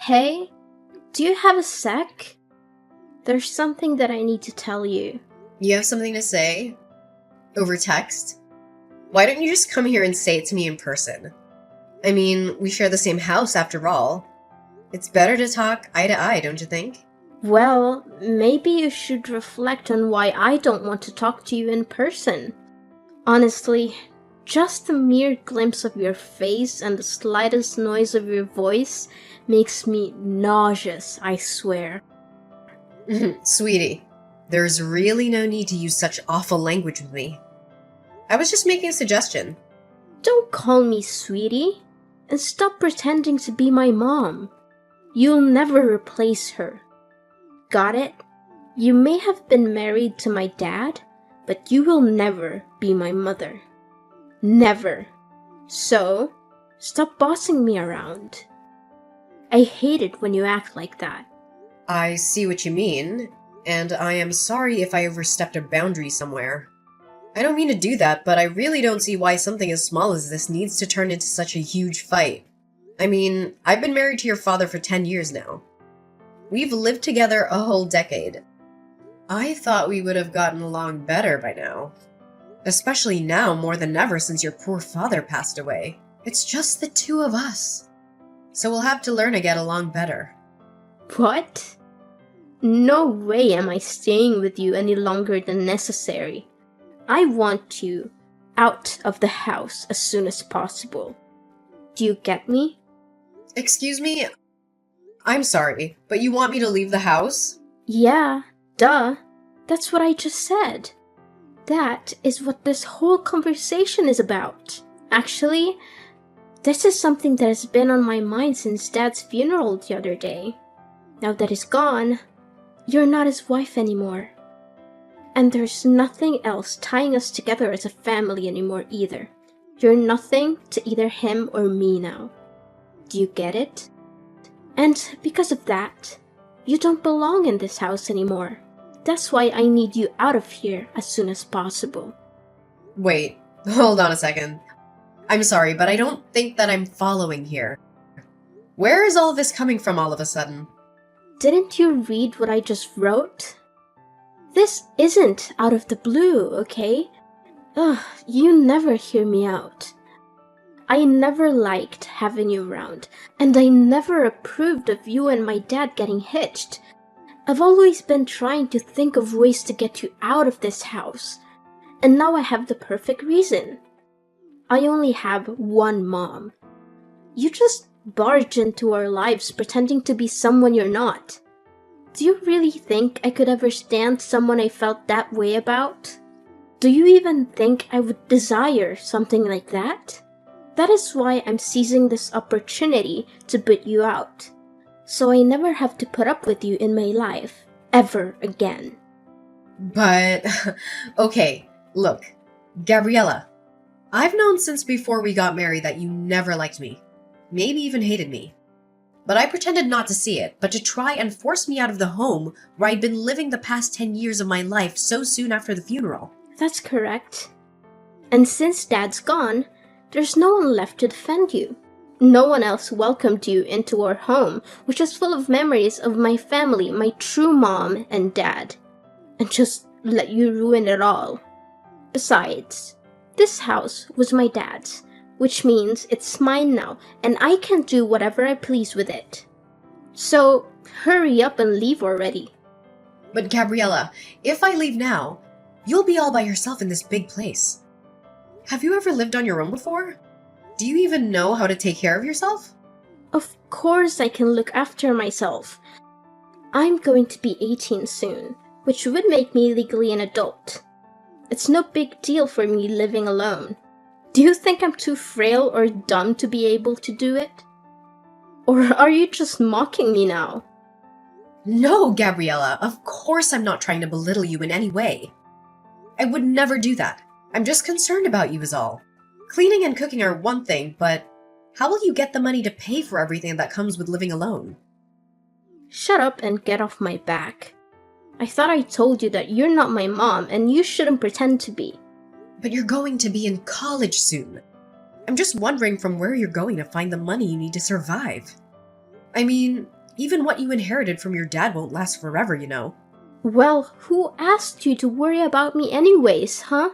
Hey, do you have a sec? There's something that I need to tell you. You have something to say? Over text? Why don't you just come here and say it to me in person? I mean, we share the same house after all. It's better to talk eye to eye, don't you think? Well, maybe you should reflect on why I don't want to talk to you in person. Honestly, just the mere glimpse of your face and the slightest noise of your voice makes me nauseous, I swear. Sweetie, there's really no need to use such awful language with me. I was just making a suggestion. Don't call me sweetie, and stop pretending to be my mom. You'll never replace her. Got it? You may have been married to my dad, but you will never be my mother. Never. So, stop bossing me around. I hate it when you act like that. I see what you mean, and I am sorry if I overstepped a boundary somewhere. I don't mean to do that, but I really don't see why something as small as this needs to turn into such a huge fight. I mean, I've been married to your father for 10 years now. We've lived together a whole decade. I thought we would have gotten along better by now. Especially now more than ever since your poor father passed away. It's just the two of us. So we'll have to learn to get along better. What? No way am I staying with you any longer than necessary. I want you out of the house as soon as possible. Do you get me? Excuse me? I'm sorry, but you want me to leave the house? Yeah, duh. That's what I just said. That is what this whole conversation is about. Actually, this is something that has been on my mind since Dad's funeral the other day. Now that he's gone, you're not his wife anymore. And there's nothing else tying us together as a family anymore either. You're nothing to either him or me now. Do you get it? And because of that, you don't belong in this house anymore. That's why I need you out of here as soon as possible. Wait, hold on a second. I'm sorry, but I don't think that I'm following here. Where is all this coming from all of a sudden? Didn't you read what I just wrote? This isn't out of the blue, okay? Ugh, you never hear me out. I never liked having you around, and I never approved of you and my dad getting hitched. I've always been trying to think of ways to get you out of this house, and now I have the perfect reason. I only have one mom. You just barge into our lives pretending to be someone you're not. Do you really think I could ever stand someone I felt that way about? Do you even think I would desire something like that? That is why I'm seizing this opportunity to boot you out, so I never have to put up with you in my life, ever again. But, okay, look, Gabriella, I've known since before we got married that you never liked me, maybe even hated me. But I pretended not to see it, but to try and force me out of the home where I'd been living the past 10 years of my life so soon after the funeral. That's correct. And since Dad's gone, there's no one left to defend you. No one else welcomed you into our home, which is full of memories of my family, my true mom and dad, and just let you ruin it all. Besides, this house was my dad's, which means it's mine now, and I can do whatever I please with it. So, hurry up and leave already. But Gabriella, if I leave now, you'll be all by yourself in this big place. Have you ever lived on your own before? Do you even know how to take care of yourself? Of course I can look after myself. I'm going to be 18 soon, which would make me legally an adult. It's no big deal for me living alone. Do you think I'm too frail or dumb to be able to do it? Or are you just mocking me now? No, Gabriella, of course I'm not trying to belittle you in any way. I would never do that. I'm just concerned about you is all. Cleaning and cooking are one thing, but how will you get the money to pay for everything that comes with living alone? Shut up and get off my back. I thought I told you that you're not my mom and you shouldn't pretend to be. But you're going to be in college soon. I'm just wondering from where you're going to find the money you need to survive. I mean, Even what you inherited from your dad won't last forever, you know. Well, who asked you to worry about me anyways, huh?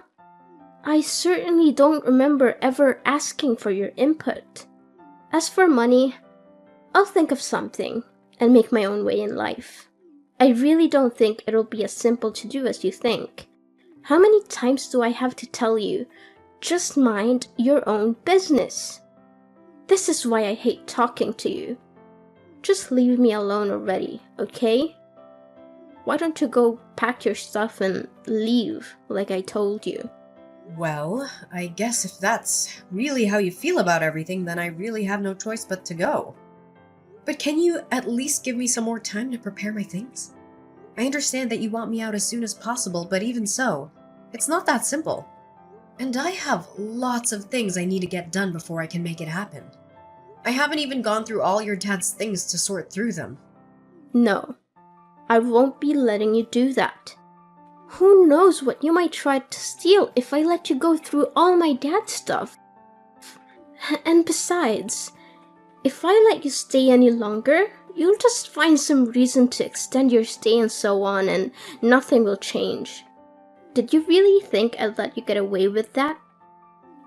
I certainly don't remember ever asking for your input. As for money, I'll think of something and make my own way in life. I really don't think it'll be as simple to do as you think. How many times do I have to tell you, just mind your own business? This is why I hate talking to you. Just leave me alone already, okay? Why don't you go pack your stuff and leave, like I told you? Well, I guess if that's really how you feel about everything, then I really have no choice but to go. But can you at least give me some more time to prepare my things? I understand that you want me out as soon as possible, but even so, it's not that simple. And I have lots of things I need to get done before I can make it happen. I haven't even gone through all your dad's things to sort through them. No, I won't be letting you do that. Who knows what you might try to steal if I let you go through all my dad's stuff? And besides, if I let you stay any longer, you'll just find some reason to extend your stay and so on, and nothing will change. Did you really think I'd let you get away with that?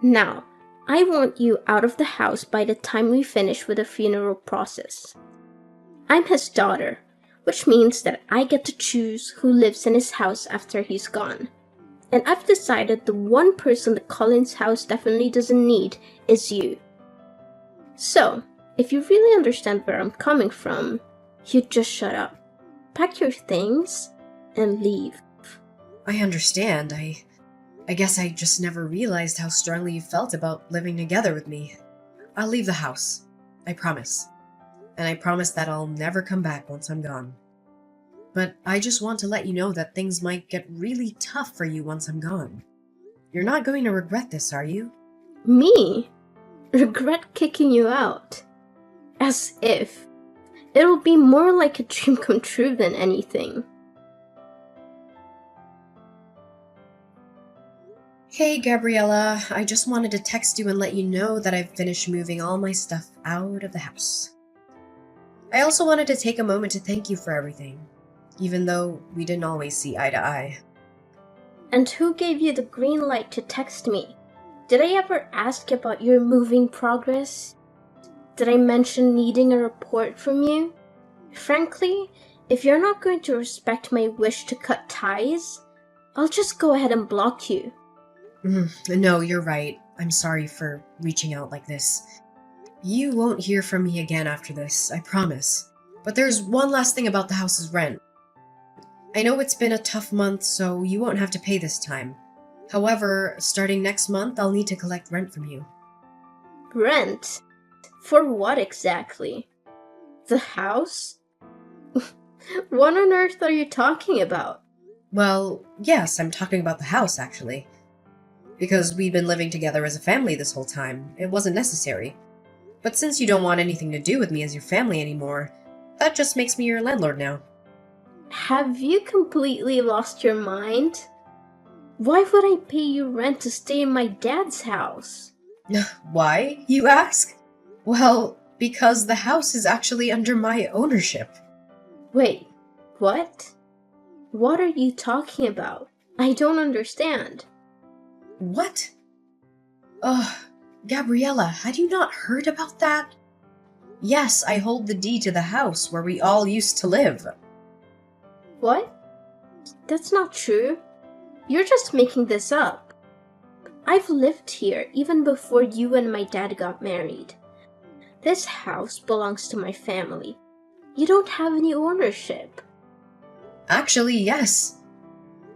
Now, I want you out of the house by the time we finish with the funeral process. I'm his daughter, which means that I get to choose who lives in his house after he's gone. And I've decided the one person the Collins house definitely doesn't need is you. So, if you really understand where I'm coming from, you'd just shut up, pack your things, and leave. I understand. I guess I just never realized how strongly you felt about living together with me. I'll leave the house. I promise. And I promise that I'll never come back once I'm gone. But I just want to let you know that things might get really tough for you once I'm gone. You're not going to regret this, are you? Me? Regret kicking you out? As if. It'll be more like a dream come true than anything. Hey, Gabriella. I just wanted to text you and let you know that I've finished moving all my stuff out of the house. I also wanted to take a moment to thank you for everything, even though we didn't always see eye to eye. And who gave you the green light to text me? Did I ever ask about your moving progress? Did I mention needing a report from you? Frankly, if you're not going to respect my wish to cut ties, I'll just go ahead and block you. No, you're right. I'm sorry for reaching out like this. You won't hear from me again after this, I promise. But there's one last thing about the house's rent. I know it's been a tough month, so you won't have to pay this time. However, starting next month, I'll need to collect rent from you. Rent? For what exactly? The house? What on earth are you talking about? Well, yes, I'm talking about the house, actually. Because we'd been living together as a family this whole time, it wasn't necessary. But since you don't want anything to do with me as your family anymore, that just makes me your landlord now. Have you completely lost your mind? Why would I pay you rent to stay in my dad's house? Why, you ask? Well, because the house is actually under my ownership. Wait, what? What are you talking about? I don't understand. What? Ugh, Gabriella, had you not heard about that? Yes, I hold the deed to the house where we all used to live. What? That's not true. You're just making this up. I've lived here even before you and my dad got married. This house belongs to my family. You don't have any ownership. Actually, yes.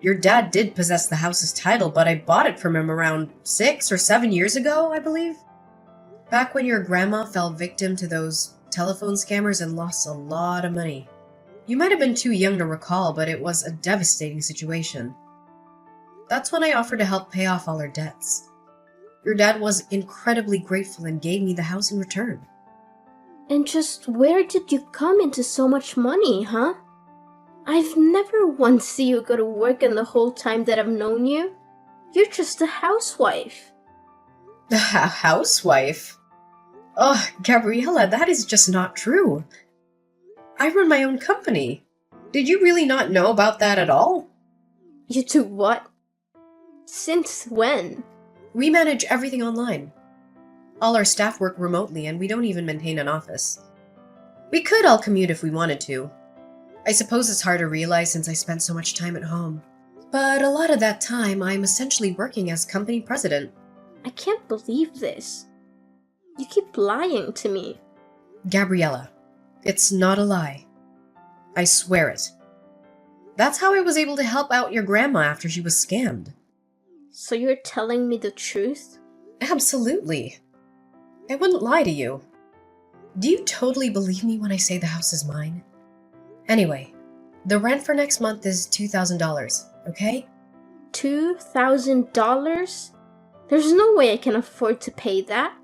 Your dad did possess the house's title, but I bought it from him around 6 or 7 years ago, I believe. Back when your grandma fell victim to those telephone scammers and lost a lot of money. You might have been too young to recall, but it was a devastating situation. That's when I offered to help pay off all her debts. Your dad was incredibly grateful and gave me the house in return. And just where did you come into so much money, huh? I've never once seen you go to work in the whole time that I've known you. You're just a housewife. A housewife? Oh, Gabriella, that is just not true. I run my own company. Did you really not know about that at all? You do what? Since when? We manage everything online. All our staff work remotely and we don't even maintain an office. We could all commute if we wanted to. I suppose it's hard to realize since I spend so much time at home. But a lot of that time, I'm essentially working as company president. I can't believe this. You keep lying to me. Gabriella, it's not a lie. I swear it. That's how I was able to help out your grandma after she was scammed. So you're telling me the truth? Absolutely. I wouldn't lie to you. Do you totally believe me when I say the house is mine? Anyway, the rent for next month is $2,000, okay? $2,000? There's no way I can afford to pay that.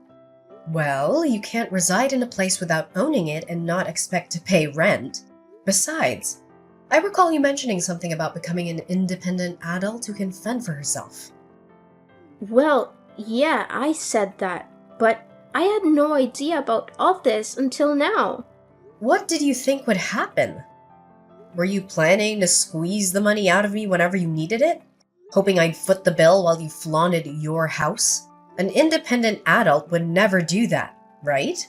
Well, you can't reside in a place without owning it and not expect to pay rent. Besides, I recall you mentioning something about becoming an independent adult who can fend for herself. Well, yeah, I said that, but I had no idea about all this until now. What did you think would happen? Were you planning to squeeze the money out of me whenever you needed it? Hoping I'd foot the bill while you flaunted your house? An independent adult would never do that, right?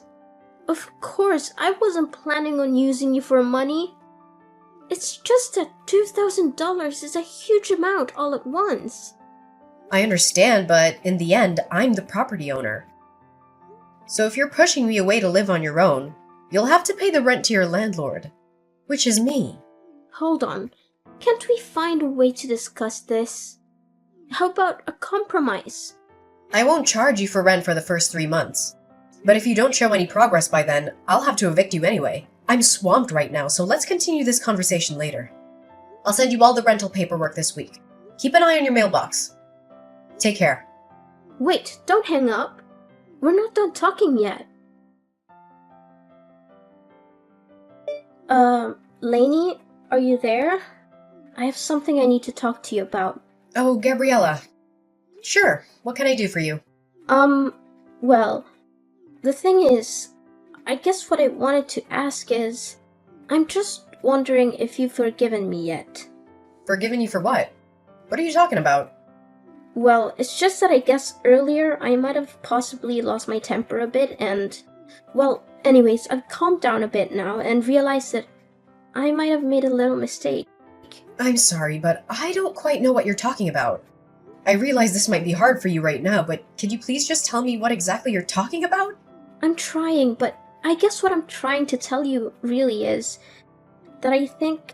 Of course, I wasn't planning on using you for money. It's just that $2,000 is a huge amount all at once. I understand, but in the end, I'm the property owner. So if you're pushing me away to live on your own, you'll have to pay the rent to your landlord, which is me. Hold on. Can't we find a way to discuss this? How about a compromise? I won't charge you for rent for the first 3 months. But if you don't show any progress by then, I'll have to evict you anyway. I'm swamped right now, so let's continue this conversation later. I'll send you all the rental paperwork this week. Keep an eye on your mailbox. Take care. Wait, don't hang up. We're not done talking yet. Lainey, are you there? I have something I need to talk to you about. Oh, Gabriella. Sure, what can I do for you? Well, the thing is, I guess what I wanted to ask is, I'm just wondering if you've forgiven me yet. Forgiven you for what? What are you talking about? Well, it's just that I guess earlier I might have possibly lost my temper a bit and, well, anyways, I've calmed down a bit now and realized that I might have made a little mistake. I'm sorry, but I don't quite know what you're talking about. I realize this might be hard for you right now, but could you please just tell me what exactly you're talking about? I'm trying, but I guess what I'm trying to tell you really is that I think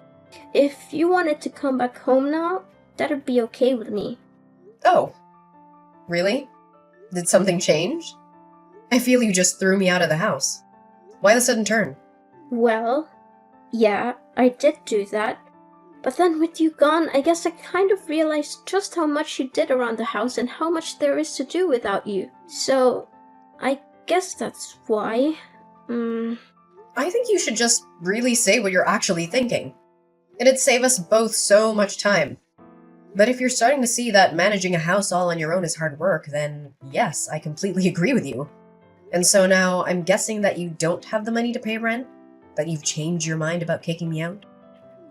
if you wanted to come back home now, that'd be okay with me. Oh. Really? Did something change? I feel you just threw me out of the house. Why the sudden turn? Well, yeah, I did do that. But then with you gone, I guess I kind of realized just how much you did around the house and how much there is to do without you. So, I guess that's why. I think you should just really say what you're actually thinking. It'd save us both so much time. But if you're starting to see that managing a house all on your own is hard work, then yes, I completely agree with you. And so now, I'm guessing that you don't have the money to pay rent? That you've changed your mind about kicking me out?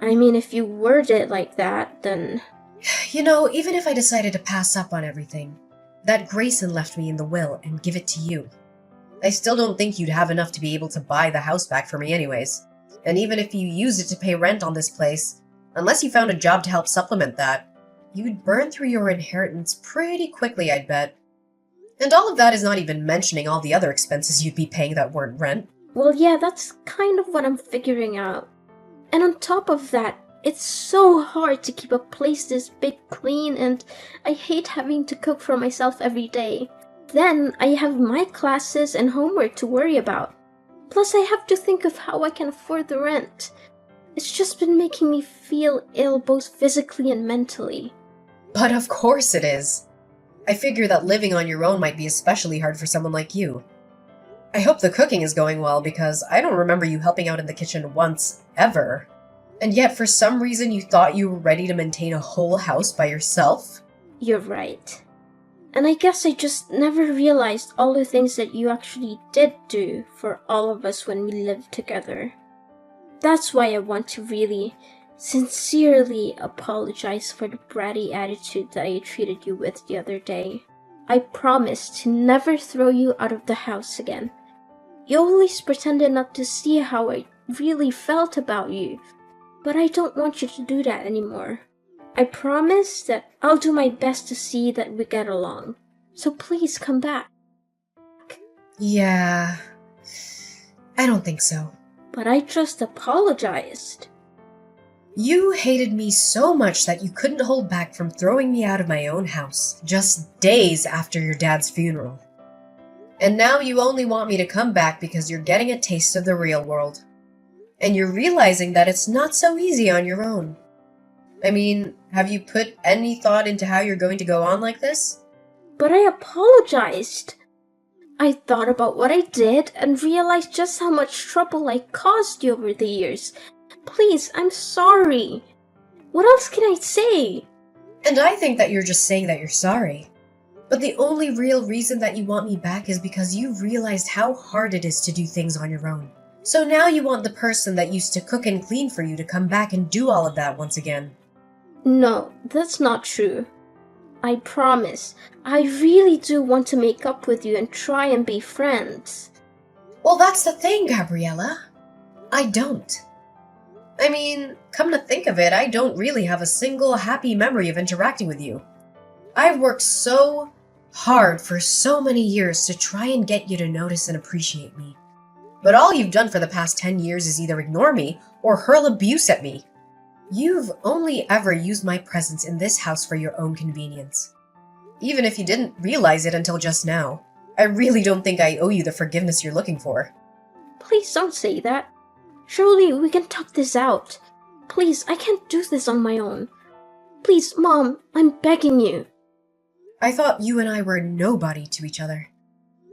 I mean, if you word it like that, then... You know, even if I decided to pass up on everything, that Grayson left me in the will and give it to you, I still don't think you'd have enough to be able to buy the house back for me anyways. And even if you used it to pay rent on this place, unless you found a job to help supplement that, you'd burn through your inheritance pretty quickly, I'd bet. And all of that is not even mentioning all the other expenses you'd be paying that weren't rent. Well, yeah, that's kind of what I'm figuring out. And on top of that, it's so hard to keep a place this big clean, and I hate having to cook for myself every day. Then I have my classes and homework to worry about. Plus I have to think of how I can afford the rent. It's just been making me feel ill both physically and mentally. But of course it is. I figure that living on your own might be especially hard for someone like you. I hope the cooking is going well because I don't remember you helping out in the kitchen once, ever. And yet for some reason you thought you were ready to maintain a whole house by yourself? You're right. And I guess I just never realized all the things that you actually did do for all of us when we lived together. That's why I want to really, sincerely apologize for the bratty attitude that I treated you with the other day. I promise to never throw you out of the house again. You always pretended not to see how I really felt about you, but I don't want you to do that anymore. I promise that I'll do my best to see that we get along. So please come back. Yeah, I don't think so. But I just apologized. You hated me so much that you couldn't hold back from throwing me out of my own house just days after your dad's funeral. And now you only want me to come back because you're getting a taste of the real world. And you're realizing that it's not so easy on your own. I mean, have you put any thought into how you're going to go on like this? But I apologized. I thought about what I did and realized just how much trouble I caused you over the years. Please, I'm sorry. What else can I say? And I think that you're just saying that you're sorry. But the only real reason that you want me back is because you realized how hard it is to do things on your own. So now you want the person that used to cook and clean for you to come back and do all of that once again. No, that's not true. I promise. I really do want to make up with you and try and be friends. Well, that's the thing, Gabriella. I don't. I mean, come to think of it, I don't really have a single happy memory of interacting with you. I've worked so hard for so many years to try and get you to notice and appreciate me. But all you've done for the past 10 years is either ignore me or hurl abuse at me. You've only ever used my presence in this house for your own convenience. Even if you didn't realize it until just now, I really don't think I owe you the forgiveness you're looking for. Please don't say that. Surely we can talk this out. Please, I can't do this on my own. Please, Mom, I'm begging you. I thought you and I were nobody to each other.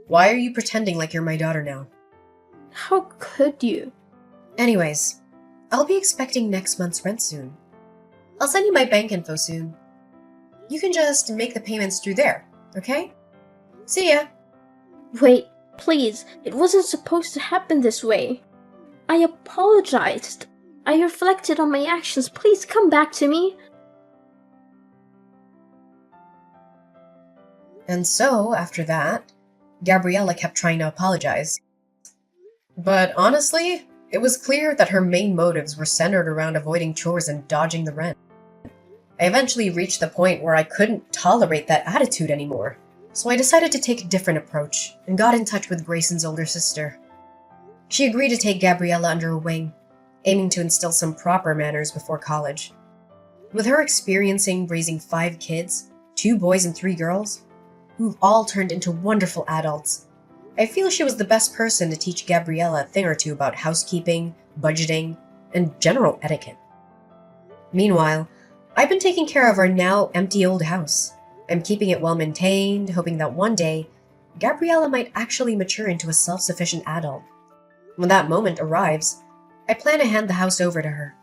Why are you pretending like you're my daughter now? How could you? Anyways, I'll be expecting next month's rent soon. I'll send you my bank info soon. You can just make the payments through there, okay? See ya! Wait, please, it wasn't supposed to happen this way. I apologized. I reflected on my actions. Please come back to me. And so, after that, Gabriella kept trying to apologize. But honestly, it was clear that her main motives were centered around avoiding chores and dodging the rent. I eventually reached the point where I couldn't tolerate that attitude anymore, so I decided to take a different approach and got in touch with Grayson's older sister. She agreed to take Gabriella under her wing, aiming to instill some proper manners before college. With her experiencing raising 5 kids, 2 boys and 3 girls, who've all turned into wonderful adults, I feel she was the best person to teach Gabriella a thing or two about housekeeping, budgeting, and general etiquette. Meanwhile, I've been taking care of our now empty old house. I'm keeping it well maintained, hoping that one day, Gabriella might actually mature into a self-sufficient adult. When that moment arrives, I plan to hand the house over to her.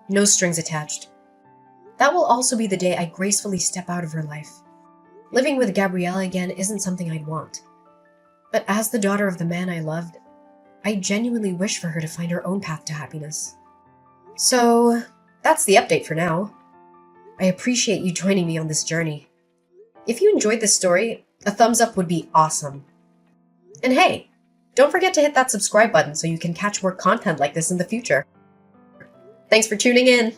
No strings attached. That will also be the day I gracefully step out of her life. Living with Gabriella again isn't something I'd want. But as the daughter of the man I loved, I genuinely wish for her to find her own path to happiness. So, that's the update for now. I appreciate you joining me on this journey. If you enjoyed this story, a thumbs up would be awesome. And hey, don't forget to hit that subscribe button so you can catch more content like this in the future. Thanks for tuning in!